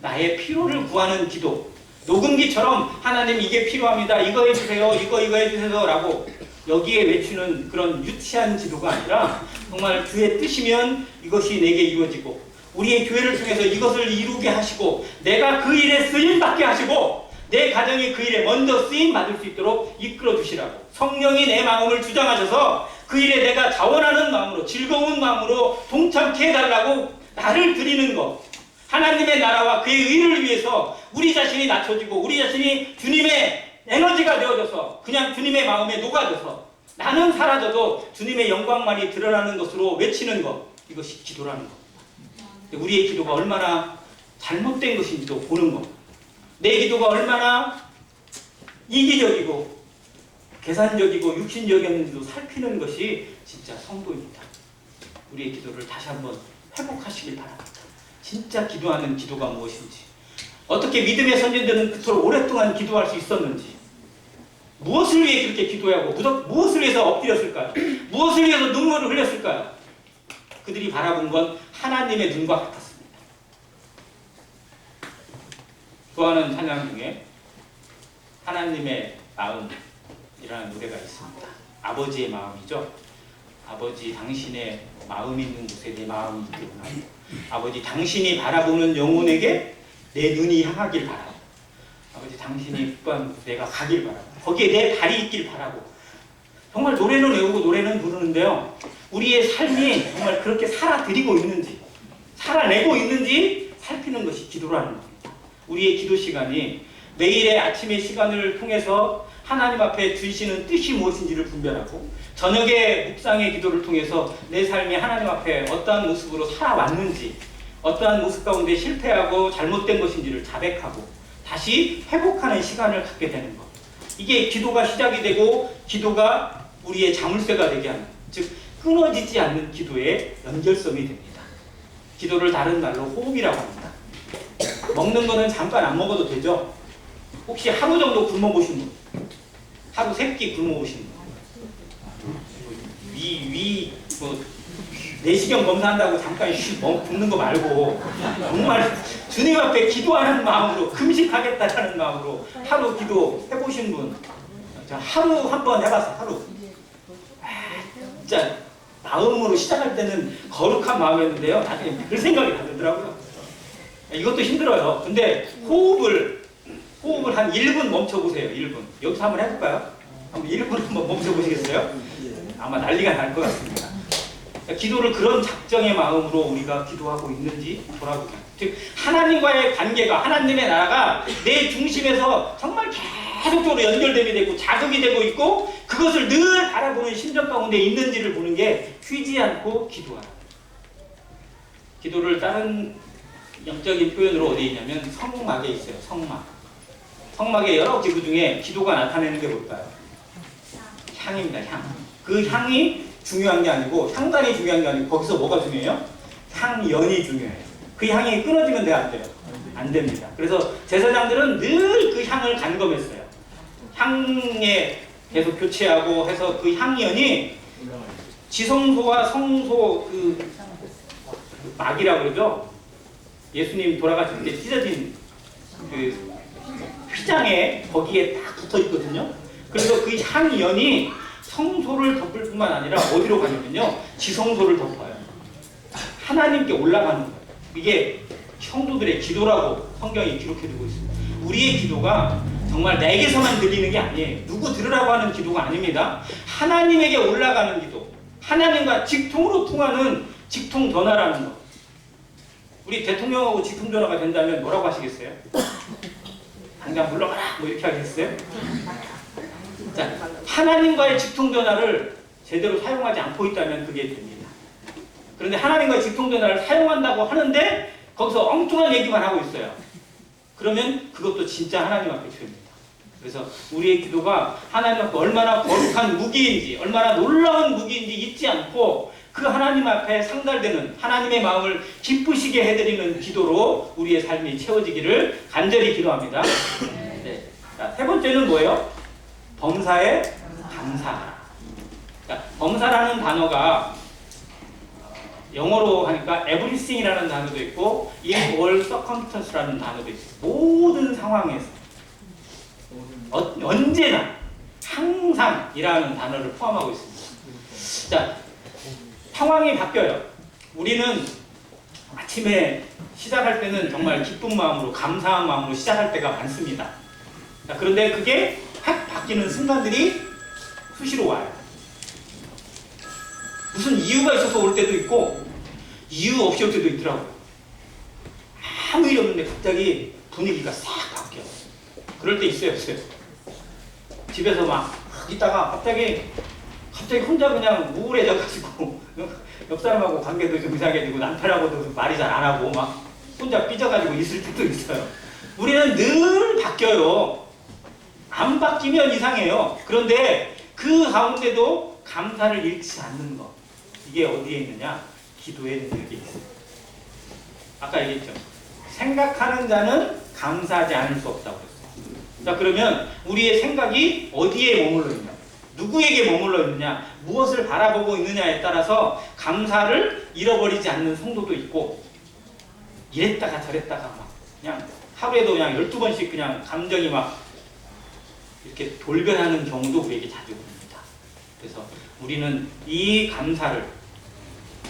나의 필요를 구하는 기도, 녹음기처럼 하나님 이게 필요합니다. 이거 해주세요. 이거 해주세요. 라고 여기에 외치는 그런 유치한 기도가 아니라 정말 주의 뜻이면 이것이 내게 이루어지고 우리의 교회를 통해서 이것을 이루게 하시고 내가 그 일에 쓰임받게 하시고 내 가정이 그 일에 먼저 쓰임받을 수 있도록 이끌어 주시라고 성령이 내 마음을 주장하셔서 그 일에 내가 자원하는 마음으로 즐거운 마음으로 동참케 해달라고 나를 드리는 것, 하나님의 나라와 그의 의를 위해서 우리 자신이 낮춰지고 우리 자신이 주님의 에너지가 되어져서 그냥 주님의 마음에 녹아져서 나는 사라져도 주님의 영광만이 드러나는 것으로 외치는 것, 이것이 기도라는 겁니다. 우리의 기도가 얼마나 잘못된 것인지도 보는 것, 내 기도가 얼마나 이기적이고 계산적이고 육신적이었는지도 살피는 것이 진짜 성도입니다. 우리의 기도를 다시 한번 회복하시길 바랍니다. 진짜 기도하는 기도가 무엇인지, 어떻게 믿음의 선진들은 그토록 오랫동안 기도할 수 있었는지, 무엇을 위해 그렇게 기도하고 무엇을 위해서 엎드렸을까요? 무엇을 위해서 눈물을 흘렸을까요? 그들이 바라본 건 하나님의 눈과 같았습니다. 좋아하는 찬양 중에 하나님의 마음이라는 노래가 있습니다. 아버지의 마음이죠. 아버지 당신의 마음 있는 곳에 내 마음이 있겠구나. 아버지 당신이 바라보는 영혼에게 내 눈이 향하길 바라고, 아버지 당신이 국방 내가 가길 바라고, 거기에 내 발이 있길 바라고. 정말 노래는 외우고 노래는 부르는데요, 우리의 삶이 정말 그렇게 살아드리고 있는지 살아내고 있는지 살피는 것이 기도라는 겁니다. 우리의 기도 시간이 매일의 아침의 시간을 통해서 하나님 앞에 주시는 뜻이 무엇인지를 분별하고 저녁의 묵상의 기도를 통해서 내 삶이 하나님 앞에 어떠한 모습으로 살아왔는지, 어떠한 모습 가운데 실패하고 잘못된 것인지를 자백하고 다시 회복하는 시간을 갖게 되는 것. 이게 기도가 시작이 되고 기도가 우리의 자물쇠가 되게 하는, 즉 끊어지지 않는 기도의 연결성이 됩니다. 기도를 다른 말로 호흡이라고 합니다. 먹는 거는 잠깐 안 먹어도 되죠. 혹시 하루 정도 굶어 보신 분? 하루 3끼 굶어 보신 분? 내시경 검사한다고 잠깐 굶는 거 말고 정말 주님 앞에 기도하는 마음으로, 금식하겠다라는 마음으로 하루 기도 해보신 분? 하루 한번 해봤어요. 하루. 진짜 마음으로 시작할 때는 거룩한 마음이었는데요, 나중에 그 생각이 안 들더라고요. 이것도 힘들어요. 근데 호흡을 한 1분 멈춰보세요. 1분. 여기서 한번 해볼까요? 한번 1분 한번 멈춰보시겠어요? 아마 난리가 날 것 같습니다. 기도를 그런 작정의 마음으로 우리가 기도하고 있는지 돌아보자. 즉 하나님과의 관계가, 하나님의 나라가 내 중심에서 정말 계속적으로 연결되게 되고 자극이 되고 있고 그것을 늘 바라보는 심정 가운데 있는지를 보는 게 쉬지 않고 기도하라. 기도를 다른 영적인 표현으로 어디에 있냐면 성막에 있어요. 성막의 여러 기구 중에 기도가 나타내는 게 뭘까요? 향입니다. 향. 그 향이 중요한 게 아니고, 향단이 중요한 게 아니고, 거기서 뭐가 중요해요? 향연이 중요해요. 그 향이 끊어지면 돼요, 안 돼요? 안 됩니다. 그래서 제사장들은 늘 그 향을 간검했어요. 향에 계속 교체하고 해서 그 향연이 지성소와 성소 그 막이라고 그러죠. 예수님 돌아가실 때 찢어진 그 휘장에 거기에 딱 붙어 있거든요. 그래서 그 향연이 성소를 덮을 뿐만 아니라 어디로 가냐면요, 지성소를 덮어요. 하나님께 올라가는 거예요. 이게 성도들의 기도라고 성경이 기록해두고 있습니다. 우리의 기도가 정말 내게서만 들리는 게 아니에요. 누구 들으라고 하는 기도가 아닙니다. 하나님에게 올라가는 기도, 하나님과 직통으로 통하는 직통 전화라는 것. 우리 대통령하고 직통전화가 된다면 뭐라고 하시겠어요? 당장 물러가라 뭐 이렇게 하겠어요? 자, 하나님과의 직통전화를 제대로 사용하지 않고 있다면 그게 됩니다. 그런데 하나님과의 직통전화를 사용한다고 하는데 거기서 엉뚱한 얘기만 하고 있어요. 그러면 그것도 진짜 하나님 앞에 죄입니다. 그래서 우리의 기도가 하나님 앞에 얼마나 거룩한 무기인지, 얼마나 놀라운 무기인지 잊지 않고 그 하나님 앞에 상달되는 하나님의 마음을 기쁘시게 해드리는 기도로 우리의 삶이 채워지기를 간절히 기도합니다. 네. 자, 세 번째는 뭐예요? 범사에 감사하라. 그러니까 범사라는 단어가 영어로 하니까 everything이라는 단어도 있고 in all circumstance라는 단어도 있어요. 모든 상황에서 언제나 항상이라는 단어를 포함하고 있습니다. 자, 상황이 바뀌어요. 우리는 아침에 시작할 때는 정말 기쁜 마음으로 감사한 마음으로 시작할 때가 많습니다. 자, 그런데 그게 확 바뀌는 순간들이 수시로 와요. 무슨 이유가 있어서 올 때도 있고 이유 없이 올 때도 있더라고요. 아무 일 없는데 갑자기 분위기가 싹 바뀌어. 그럴 때 있어요, 없어요? 집에서 막 있다가 갑자기 혼자 그냥 우울해져가지고 옆 사람하고 관계도 좀 이상해지고 남편하고도 말이 잘 안 하고 막 혼자 삐져가지고 있을 때도 있어요. 우리는 늘 바뀌어요. 안 바뀌면 이상해요. 그런데 그 가운데도 감사를 잃지 않는 것. 이게 어디에 있느냐? 기도의 능력이 있어요. 아까 얘기했죠. 생각하는 자는 감사하지 않을 수 없다고 그랬어요. 자, 그러면 우리의 생각이 어디에 머물러 있냐? 누구에게 머물러 있느냐? 무엇을 바라보고 있느냐에 따라서 감사를 잃어버리지 않는 성도도 있고 이랬다가 저랬다가 막 그냥 하루에도 그냥 12번씩 그냥 감정이 막 이렇게 돌변하는 경우도 우리에게 자주 봅니다. 그래서 우리는 이 감사를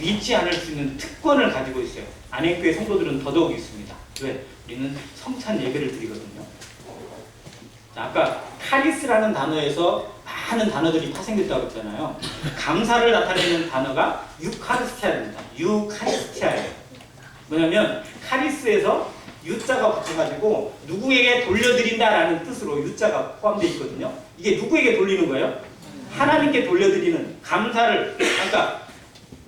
잊지 않을 수 있는 특권을 가지고 있어요. 안행교회 성도들은 더더욱 있습니다. 왜? 우리는 성찬 예배를 드리거든요. 자, 아까 카리스라는 단어에서 많은 단어들이 파생됐다고 했잖아요. 감사를 나타내는 단어가 유카리스티아입니다. 유카리스티아예요. 뭐냐면 카리스에서 유자가 붙어가지고 누구에게 돌려드린다라는 뜻으로 유자가 포함되어 있거든요. 이게 누구에게 돌리는 거예요? 하나님께 돌려드리는 감사를, 그러니까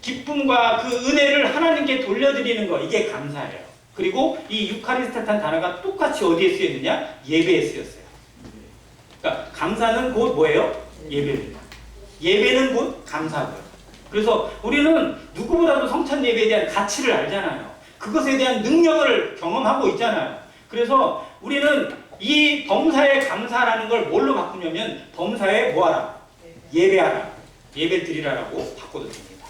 기쁨과 그 은혜를 하나님께 돌려드리는 거, 이게 감사예요. 그리고 이 유카리스타탄 단어가 똑같이 어디에 쓰였느냐? 예배에 쓰였어요. 그러니까 감사는 곧 뭐예요? 예배입니다. 예배는 곧 감사고요. 그래서 우리는 누구보다도 성찬 예배에 대한 가치를 알잖아요. 그것에 대한 능력을 경험하고 있잖아요. 그래서 우리는 이 범사에 감사라는 걸 뭘로 바꾸냐면 범사에 뭐하라? 예배하라. 예배 드리라라고 바꿔드립니다.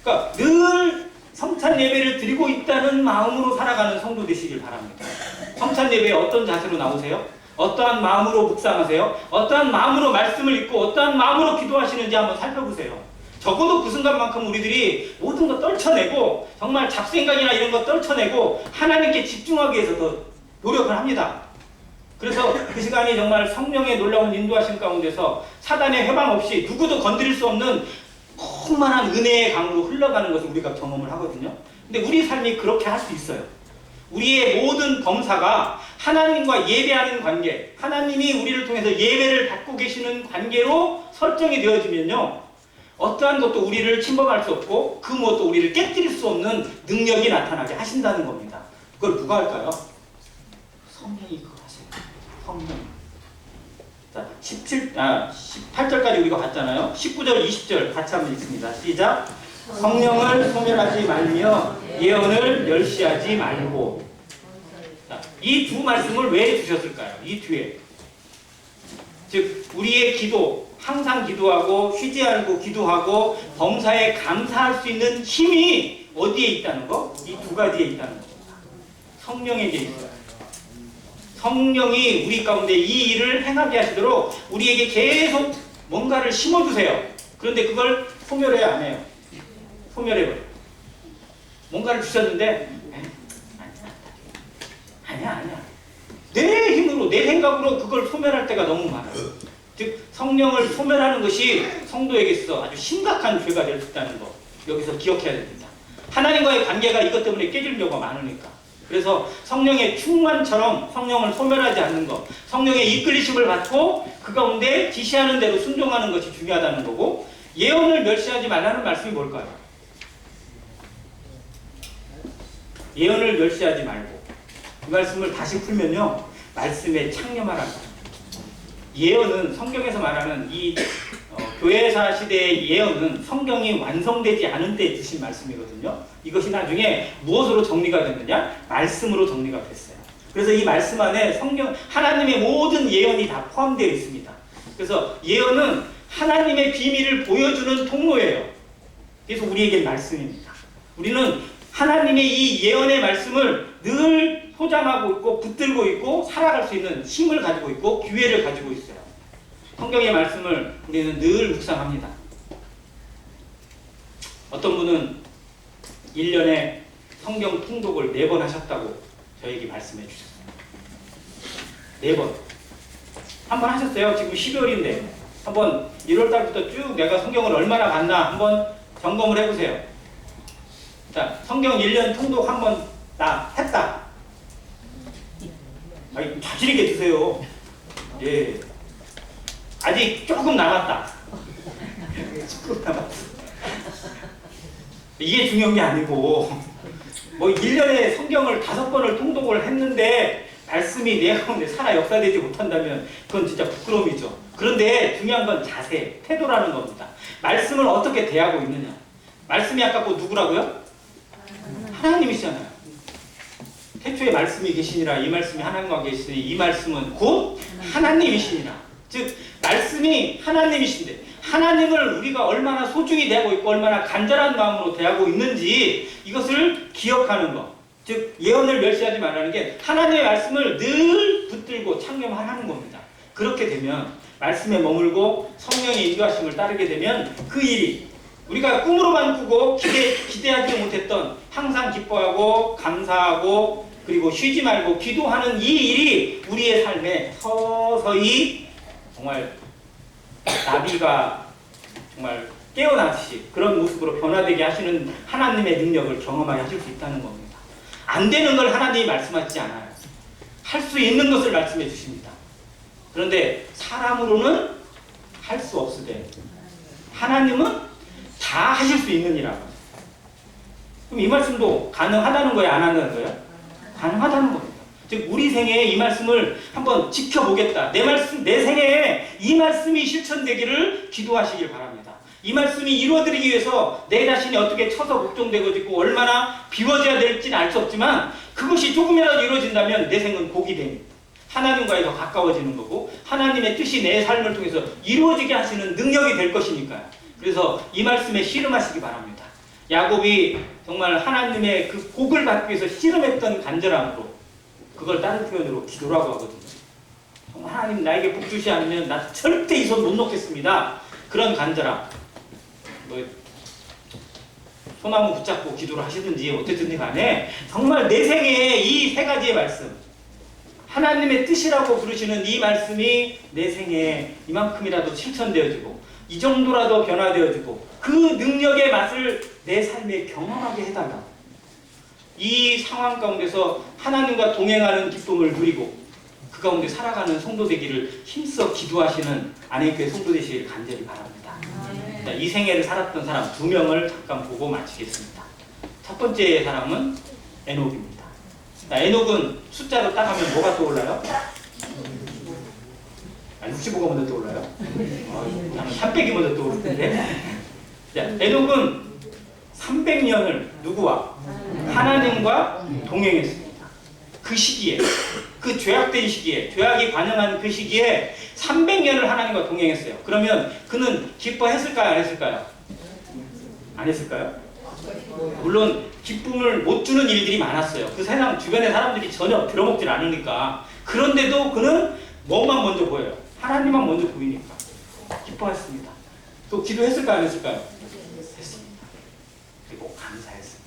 그러니까 늘 성찬 예배를 드리고 있다는 마음으로 살아가는 성도 되시길 바랍니다. 성찬 예배에 어떤 자세로 나오세요? 어떠한 마음으로 묵상하세요? 어떠한 마음으로 말씀을 읽고 어떠한 마음으로 기도하시는지 한번 살펴보세요. 적어도 그 순간만큼 우리들이 모든 거 떨쳐내고 정말 잡생각이나 이런 거 떨쳐내고 하나님께 집중하기 위해서 더 노력을 합니다. 그래서 그 시간이 정말 성령의 놀라운 인도하심 가운데서 사단의 해방 없이 누구도 건드릴 수 없는 충만한 은혜의 강으로 흘러가는 것을 우리가 경험을 하거든요. 근데 우리 삶이 그렇게 할 수 있어요. 우리의 모든 범사가 하나님과 예배하는 관계, 하나님이 우리를 통해서 예배를 받고 계시는 관계로 설정이 되어지면요, 어떠한 것도 우리를 침범할 수 없고 그 무엇도 우리를 깨뜨릴 수 없는 능력이 나타나게 하신다는 겁니다. 그걸 누가 할까요? 성령이 그걸 하세요. 성령. 자, 18절까지 우리가 봤잖아요. 19절, 20절 같이 한번 읽습니다. 시작. 성령을 소멸하지 말며 예언을 멸시하지 말고. 자, 이 두 말씀을 왜 주셨을까요? 이 뒤에. 즉 우리의 기도, 항상 기도하고 쉬지 않고 기도하고 범사에 감사할 수 있는 힘이 어디에 있다는 거? 이 두 가지에 있다는 겁니다. 성령에게 있어요. 성령이 우리 가운데 이 일을 행하게 하시도록 우리에게 계속 뭔가를 심어주세요. 그런데 그걸 소멸해야 안 해요. 소멸해버려요. 뭔가를 주셨는데 아니야. 내 힘으로, 내 생각으로 그걸 소멸할 때가 너무 많아요. 즉 성령을 소멸하는 것이 성도에게 있어 아주 심각한 죄가 될 수 있다는 거 여기서 기억해야 됩니다. 하나님과의 관계가 이것 때문에 깨질 경우가 많으니까. 그래서 성령의 충만처럼 성령을 소멸하지 않는 것, 성령의 이끌리심을 받고 그 가운데 지시하는 대로 순종하는 것이 중요하다는 거고, 예언을 멸시하지 말라는 말씀이 뭘까요? 예언을 멸시하지 말고, 이 말씀을 다시 풀면요, 말씀에 창념하라는 거예요. 예언은 성경에서 말하는 이 교회사 시대의 예언은 성경이 완성되지 않은 때 주신 말씀이거든요. 이것이 나중에 무엇으로 정리가 됐느냐? 말씀으로 정리가 됐어요. 그래서 이 말씀 안에 성경, 하나님의 모든 예언이 다 포함되어 있습니다. 그래서 예언은 하나님의 비밀을 보여주는 통로예요. 그래서 우리에게 말씀입니다. 우리는 하나님의 이 예언의 말씀을 늘 소장하고 있고 붙들고 있고 살아갈 수 있는 힘을 가지고 있고 기회를 가지고 있어요. 성경의 말씀을 우리는 늘 묵상합니다. 어떤 분은 1년에 성경 통독을 4번 하셨다고 저에게 말씀해 주셨어요. 4번. 한 번 하셨어요. 지금 12월인데 한번 1월달부터 쭉 내가 성경을 얼마나 봤나 한번 점검을 해보세요. 자, 성경 1년 통독 한번 나 했다. 아니, 자신 있게 드세요. 예. 아직 조금 남았다. 조금 남았어. 이게 중요한 게 아니고, 뭐 1년에 성경을 5번을 통독을 했는데 말씀이 내 가운데 살아 역사되지 못한다면 그건 진짜 부끄러움이죠. 그런데 중요한 건 자세, 태도라는 겁니다. 말씀을 어떻게 대하고 있느냐. 말씀이 아까 그 누구라고요? 하나님이시잖아요. 태초에 말씀이 계시니라. 이 말씀이 하나님과 계시니 이 말씀은 곧 하나님이시니라. 즉 말씀이 하나님이신데 하나님을 우리가 얼마나 소중히 대하고 있고 얼마나 간절한 마음으로 대하고 있는지 이것을 기억하는 것. 즉 예언을 멸시하지 말라는 게 하나님의 말씀을 늘 붙들고 창념하는 겁니다. 그렇게 되면 말씀에 머물고 성령의 인도하심을 따르게 되면 그 일이 우리가 꿈으로만 꾸고 기대하지 못했던 항상 기뻐하고 감사하고 그리고 쉬지 말고 기도하는 이 일이 우리의 삶에 서서히 정말 나비가 정말 깨어나듯이 그런 모습으로 변화되게 하시는 하나님의 능력을 경험하게 하실 수 있다는 겁니다. 안 되는 걸 하나님이 말씀하지 않아요. 할 수 있는 것을 말씀해 주십니다. 그런데 사람으로는 할 수 없으되 하나님은 다 하실 수 있느니라. 그럼 이 말씀도 가능하다는 거예요? 안 한다는 거예요? 가능하다는 겁니다. 즉 우리 생애에 이 말씀을 한번 지켜보겠다. 내 생애에 이 말씀이 실천되기를 기도하시길 바랍니다. 이 말씀이 이루어지기 위해서 내 자신이 어떻게 쳐서 걱정되고 얼마나 비워져야 될지는 알 수 없지만 그것이 조금이라도 이루어진다면 내 생은 복이 됩니다. 하나님과의 더 가까워지는 거고 하나님의 뜻이 내 삶을 통해서 이루어지게 하시는 능력이 될 것이니까요. 그래서 이 말씀에 씨름하시기 바랍니다. 야곱이 정말 하나님의 그 복을 받기 위해서 씨름했던 간절함으로 그걸 다른 표현으로 기도라고 하거든요. 정말 하나님 나에게 복 주시 않으면 나 절대 이 손 못 놓겠습니다. 그런 간절함. 뭐 소나무 붙잡고 기도를 하시든지 어쨌든 간에 정말 내 생애에 이 3가지의 말씀 하나님의 뜻이라고 부르시는 이 말씀이 내 생애에 이만큼이라도 실천되어지고 이 정도라도 변화되어지고 그 능력의 맛을 내 삶에 경험하게 해달라. 이 상황 가운데서 하나님과 동행하는 기쁨을 누리고 그 가운데 살아가는 성도 되기를 힘써 기도하시는 안회교회 성도 되시길 간절히 바랍니다. 자, 이 생애를 살았던 사람 2명을 잠깐 보고 마치겠습니다. 첫 번째 사람은 에녹입니다. 자, 에녹은 숫자로 딱 하면 뭐가 떠올라요? 65가 먼저 떠올라요? 나는 300이 먼저 떠오르는데. 자, 에녹은 300년을 누구와? 하나님과 동행했습니다. 그 시기에, 그 죄악된 시기에, 죄악이 관영한 그 시기에 300년을 하나님과 동행했어요. 그러면 그는 기뻐했을까요? 안 했을까요? 안 했을까요? 물론 기쁨을 못 주는 일들이 많았어요. 그 세상 주변의 사람들이 전혀 들어먹질 않으니까. 그런데도 그는 뭐만 먼저 보여요? 하나님만 먼저 보이니까 기뻐했습니다. 또 기도했을까요? 안 했을까요? 했습니다. 그리고 감사했습니다.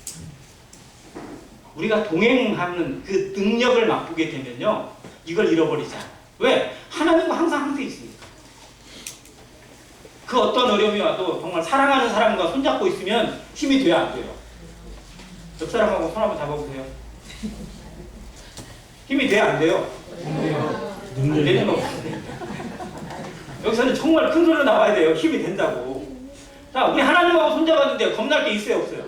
우리가 동행하는 그 능력을 맛보게 되면요 이걸 잃어버리지 않아요. 왜? 하나님과 항상 함께 있으니까. 그 어떤 어려움이 와도 정말 사랑하는 사람과 손잡고 있으면 힘이 돼야 안 돼요? 옆 사람하고 손 한번 잡아보세요. 힘이 돼야 안 돼요? 안 되는 거 여기서는 정말 큰 소리로 나와야 돼요. 힘이 된다고. 자, 우리 하나님하고 손잡았는데 겁날 게 있어요, 없어요?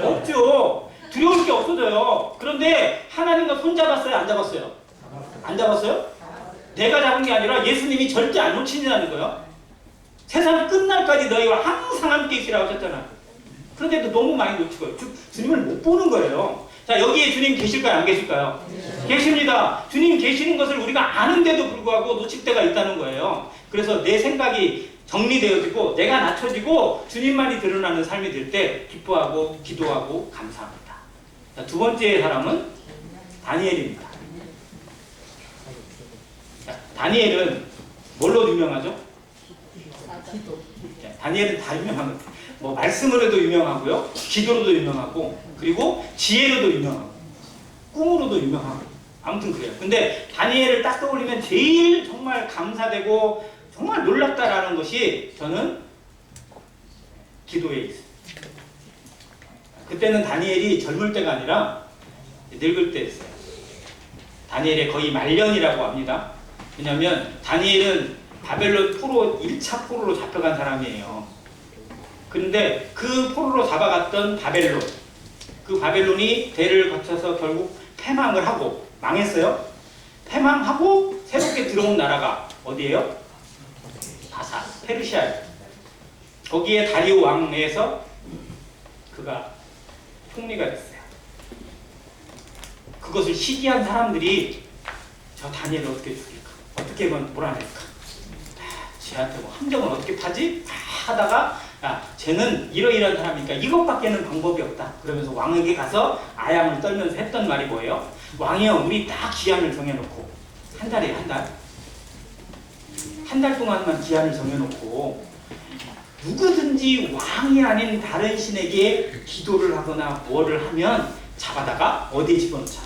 없죠. 두려울 게 없어져요. 그런데 하나님과 손잡았어요, 안 잡았어요? 안 잡았어요? 내가 잡은 게 아니라 예수님이 절대 안 놓치냐는 거예요. 세상 끝날까지 너희와 항상 함께 있으라고 하셨잖아. 그런데도 너무 많이 놓치고요. 주님을 못 보는 거예요. 자, 여기에 주님 계실까요, 안 계실까요? 계십니다. 주님 계시는 것을 우리가 아는데도 불구하고 놓칠 때가 있다는 거예요. 그래서 내 생각이 정리되어지고 내가 낮춰지고 주님만이 드러나는 삶이 될 때 기뻐하고 기도하고 감사합니다. 자, 두 번째 사람은 다니엘입니다. 자, 다니엘은 뭘로 유명하죠? 자, 다니엘은 다 유명한 거예요. 뭐 말씀으로도 유명하고요, 기도로도 유명하고, 그리고 지혜로도 유명하고, 꿈으로도 유명하고, 아무튼 그래요. 근데 다니엘을 딱 떠올리면 제일 정말 감사되고 정말 놀랍다라는 것이 저는 기도에 있어요. 그때는 다니엘이 젊을 때가 아니라 늙을 때였어요. 다니엘의 거의 말년이라고 합니다. 왜냐하면 다니엘은 바벨론 포로 1차 포로로 잡혀간 사람이에요. 그런데 그 포로로 잡아갔던 바벨론, 그 바벨론이 대를 거쳐서 결국 패망을 하고 망했어요. 패망하고 새롭게 들어온 나라가 어디예요? 바사, 페르시아예요. 거기에 다리오 왕에서 그가 총리가 됐어요. 그것을 시기한 사람들이 저 다니엘을 어떻게 죽일까? 어떻게 몰아낼까? 쟤한테 뭐 함정을 어떻게 파지? 하다가 야, 쟤는 이러이러한 사람이니까 이것밖에는 방법이 없다. 그러면서 왕에게 가서 아양을 떨면서 했던 말이 뭐예요? 왕이여, 우리 딱 기한을 정해놓고 한 달에 한 달? 한 달 동안만 기한을 정해놓고 누구든지 왕이 아닌 다른 신에게 기도를 하거나 뭐를 하면 잡아다가 어디에 집어넣자?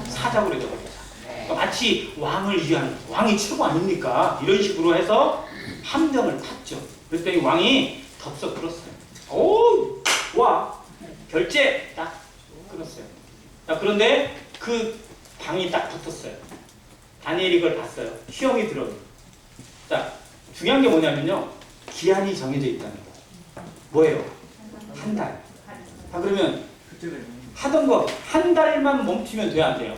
사자굴에 넣어버리자. 그러니까 마치 왕을 위한, 왕이 최고 아닙니까? 이런 식으로 해서 함정을 탔죠. 그랬더니 왕이 덥석 끌었어요. 오, 와, 결제 딱 끊었어요. 자, 그런데 그 방이 딱 붙었어요. 다니엘이 그걸 봤어요. 시험이 들어요. 자, 중요한 게 뭐냐면요, 기한이 정해져 있다는 거예요. 뭐예요? 한 달. 자, 그러면 하던 거 한 달만 멈추면 돼야 안 돼요?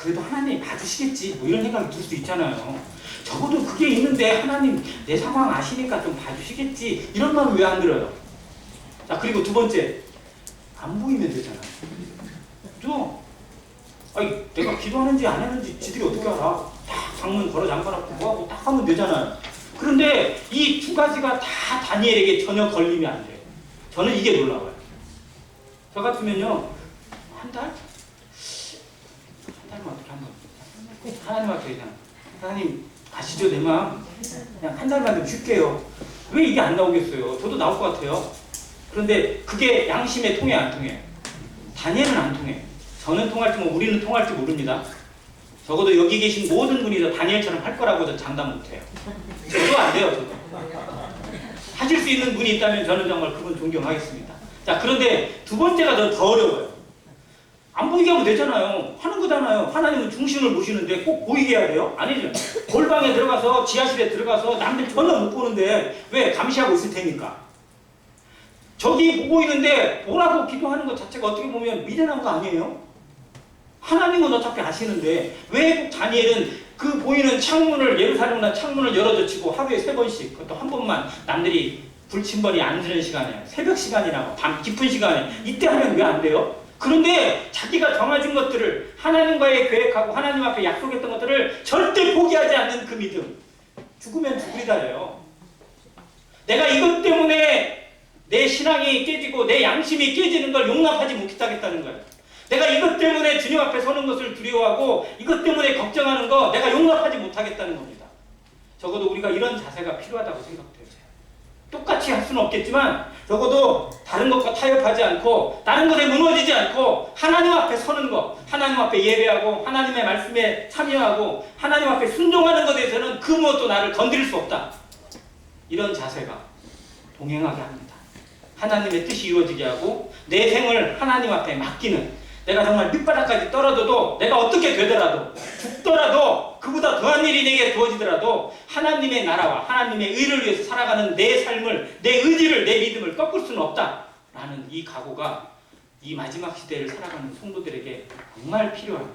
그래도 하나님 봐주시겠지, 뭐 이런 생각이 들 수 있잖아요. 적어도 그게 있는데 하나님 내 상황 아시니까 좀 봐주시겠지, 이런 마음 왜 안 들어요? 자, 그리고 두 번째, 안 보이면 되잖아요. 또 아니, 내가 기도하는지 안 하는지 지들이 어떻게 알아? 딱 방문 걸어 잠가놓고 뭐하고 딱 하면 되잖아요. 그런데 이 두 가지가 다 다니엘에게 전혀 걸림이 안 돼요. 저는 이게 놀라워요. 저 같으면요, 한 달? 한 달만 어떻게 한번 하나님한테 그냥, 하나님 아시죠 내 마음? 그냥 한 달만 좀 쉴게요. 왜 이게 안 나오겠어요? 저도 나올 것 같아요. 그런데 그게 양심에 통해 안 통해? 다니엘은 안 통해. 저는 통할지 뭐 우리는 통할지 모릅니다. 적어도 여기 계신 모든 분이 다 다니엘처럼 할 거라고 저 장담 못해요. 저도 안 돼요. 저도. 하실 수 있는 분이 있다면 저는 정말 그분 존경하겠습니다. 자, 그런데 두 번째가 더 어려워요. 안 보이게 하면 되잖아요. 하는 거잖아요. 하나님은 중심을 보시는데 꼭 보이게 해야 돼요? 아니죠. 골방에 들어가서 지하실에 들어가서 남들 전혀 못 보는데 왜? 감시하고 있을 테니까. 저기 보고 있는데 뭐라고 기도하는 것 자체가 어떻게 보면 미련한 거 아니에요? 하나님은 어차피 아시는데 왜 다니엘은 그 보이는 창문을, 예루살렘 창문을 열어젖히고 하루에 3번씩, 그것도 한 번만 남들이 불침번이 안 드는 시간에, 새벽 시간이나 밤 깊은 시간에 이때 하면 왜 안 돼요? 그런데 자기가 정해진 것들을, 하나님과의 계획하고 하나님 앞에 약속했던 것들을 절대 포기하지 않는 그 믿음, 죽으면 죽으리다예요. 내가 이것 때문에 내 신앙이 깨지고 내 양심이 깨지는 걸 용납하지 못하겠다는 거예요. 내가 이것 때문에 주님 앞에 서는 것을 두려워하고 이것 때문에 걱정하는 거 내가 용납하지 못하겠다는 겁니다. 적어도 우리가 이런 자세가 필요하다고 생각돼요. 똑같이 할 수는 없겠지만 적어도 다른 것과 타협하지 않고 다른 것에 무너지지 않고 하나님 앞에 서는 것, 하나님 앞에 예배하고 하나님의 말씀에 참여하고 하나님 앞에 순종하는 것에 대해서는 그 무엇도 나를 건드릴 수 없다. 이런 자세가 동행하게 합니다. 하나님의 뜻이 이루어지게 하고 내 생을 하나님 앞에 맡기는, 내가 정말 밑바닥까지 떨어져도 내가 어떻게 되더라도 죽더라도 그보다 더한 일이 내게 주어지더라도 하나님의 나라와 하나님의 의를 위해서 살아가는 내 삶을, 내 의지를, 내 믿음을 꺾을 수는 없다라는 이 각오가 이 마지막 시대를 살아가는 성도들에게 정말 필요한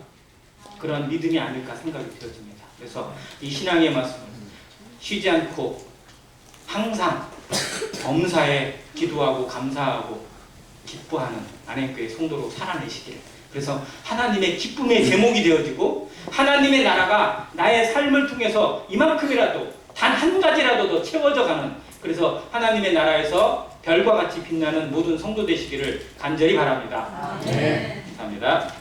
그런 믿음이 아닐까 생각이 되어집니다. 그래서 이 신앙의 말씀을 쉬지 않고 항상 범사에 기도하고 감사하고 기뻐하는 안행교회 성도로 살아내시기를, 그래서 하나님의 기쁨의 제목이 되어지고 하나님의 나라가 나의 삶을 통해서 이만큼이라도 단 한 가지라도 더 채워져 가는, 그래서 하나님의 나라에서 별과 같이 빛나는 모든 성도 되시기를 간절히 바랍니다. 네. 감사합니다.